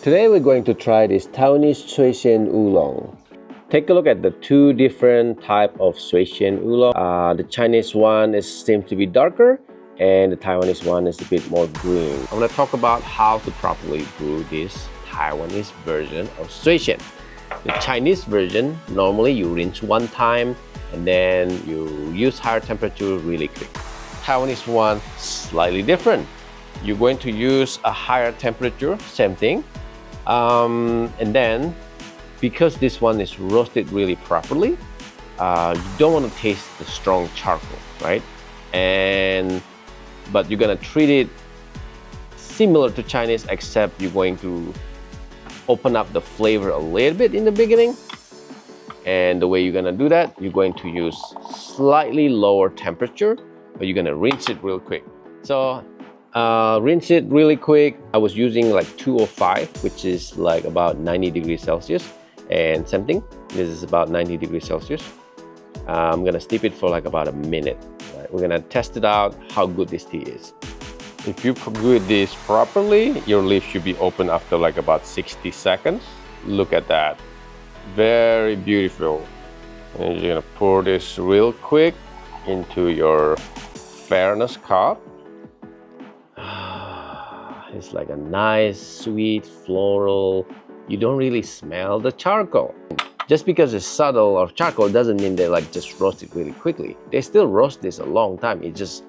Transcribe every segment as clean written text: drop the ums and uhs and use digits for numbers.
Today we're going to try this Taiwanese Shuixian oolong. Take a look at the two different type of Shuixian oolong. The Chinese one seems to be darker, and the Taiwanese one is a bit more green. I'm going to talk about how to properly brew this Taiwanese version of Shuixian. The Chinese version, normally you rinse one time and then you use higher temperature really quick. Taiwanese one, slightly different. You're going to use a higher temperature, same thing. And then, because this one is roasted really properly, you don't want to taste the strong charcoal, right? But you're gonna treat it similar to Chinese, except you're going to open up the flavor a little bit in the beginning. And the way you're gonna do that, you're going to use slightly lower temperature, but you're gonna rinse it real quick. So rinse it really quick. I was using like 205, which is like about 90 degrees Celsius, and same thing, this is about 90 degrees Celsius. I'm gonna steep it for like about a minute. Right? We're gonna test it out how good this tea is. If you brew this properly, your leaf should be open after like about 60 seconds. Look at that, very beautiful. And you're gonna pour this real quick into your fairness cup. It's like a nice, sweet, floral. You don't really smell the charcoal. Just because it's subtle or charcoal doesn't mean they like just roast it really quickly. They still roast this a long time. They just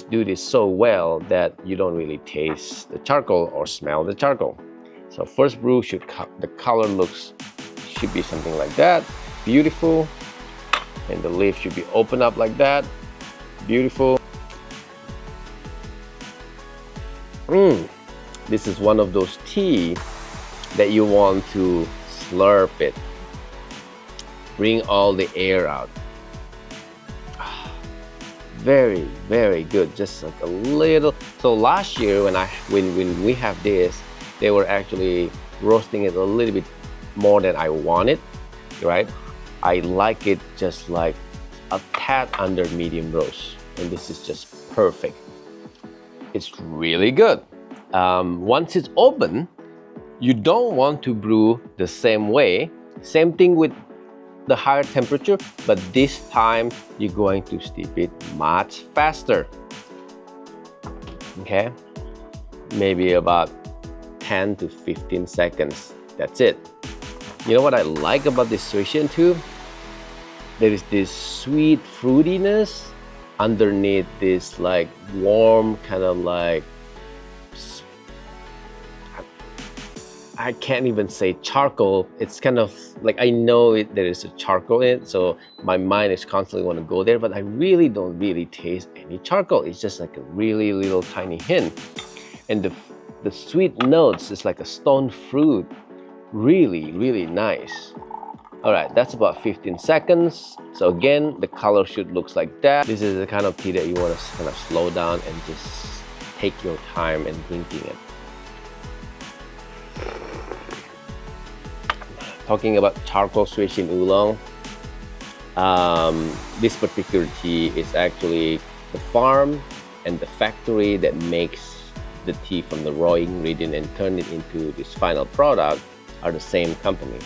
do this so well that you don't really taste the charcoal or smell the charcoal. So first brew the color should be something like that, beautiful, and the leaf should be open up like that, beautiful. This is one of those tea that you want to slurp it. Bring all the air out. Very, very good. Just like a little. So last year when we have this, they were actually roasting it a little bit more than I wanted, right? I like it just like a tad under medium roast, and this is just perfect. It's really good. Once it's open, you don't want to brew the same way. Same thing with the higher temperature, but this time you're going to steep it much faster. Okay, maybe about 10 to 15 seconds. That's it. You know what I like about this Shuixian too? There is this sweet fruitiness underneath this like warm kind of like, I can't even say charcoal. It's kind of like, I know there is a charcoal in it, so my mind is constantly want to go there, but I really don't really taste any charcoal. It's just like a really little tiny hint. And the sweet notes is like a stone fruit. Really, really nice. All right, that's about 15 seconds. So again, the color should look like that. This is the kind of tea that you want to kind of slow down and just take your time in drinking it. Talking about charcoal Shuixian oolong, this particular tea is actually the farm and the factory that makes the tea from the raw ingredient and turn it into this final product are the same company,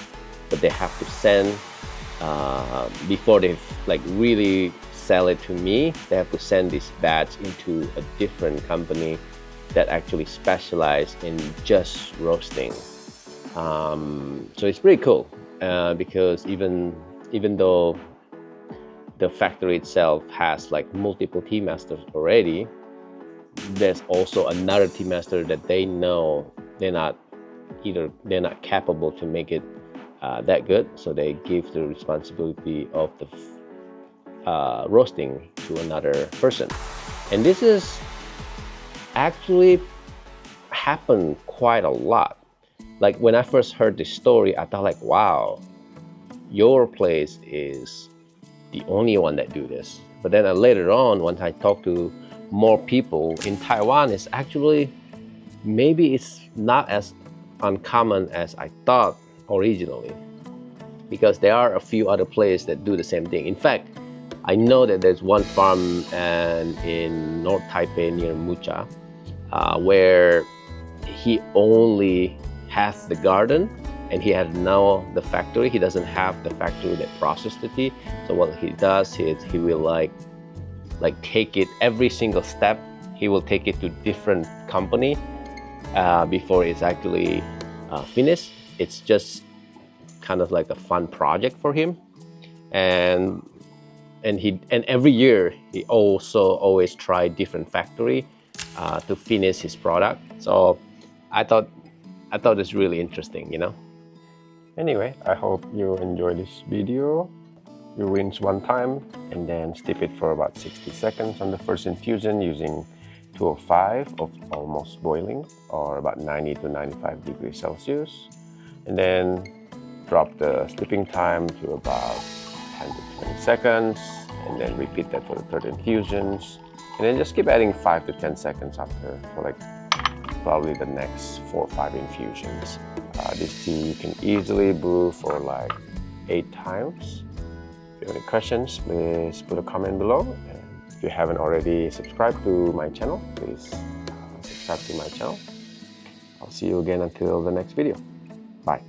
but they have to send before they like really sell it to me, they have to send this batch into a different company that actually specialize in just roasting. So it's pretty cool because even though the factory itself has like multiple tea masters already, there's also another tea master that they know they're not capable to make it that good, so they give the responsibility of the roasting to another person. And this is actually happened quite a lot. Like when I first heard this story, I thought like, wow, your place is the only one that do this. But then later on, once I talked to more people in Taiwan, it's actually, maybe it's not as uncommon as I thought originally, because there are a few other places that do the same thing. In fact, I know that there's one farm in North Taipei near Mucha where he only has the garden and he has now the factory. He doesn't have the factory that processes the tea. So what he does is he will like take it every single step. He will take it to different company before it's actually finished. It's just kind of like a fun project for him, and every year he also always try different factory to finish his product. So I thought it's really interesting, you know. Anyway, I hope you enjoy this video. You rinse one time and then steep it for about 60 seconds on the first infusion using 205 of almost boiling, or about 90 to 95 degrees Celsius, and then drop the steeping time to about 10 to 20 seconds, and then repeat that for the third infusions, and then just keep adding 5 to 10 seconds after for like probably the next 4 or 5 infusions. This tea you can easily brew for like 8 times. If you have any questions, please put a comment below. And if you haven't already subscribed to my channel, please subscribe to my channel. I'll see you again until the next video. Bye.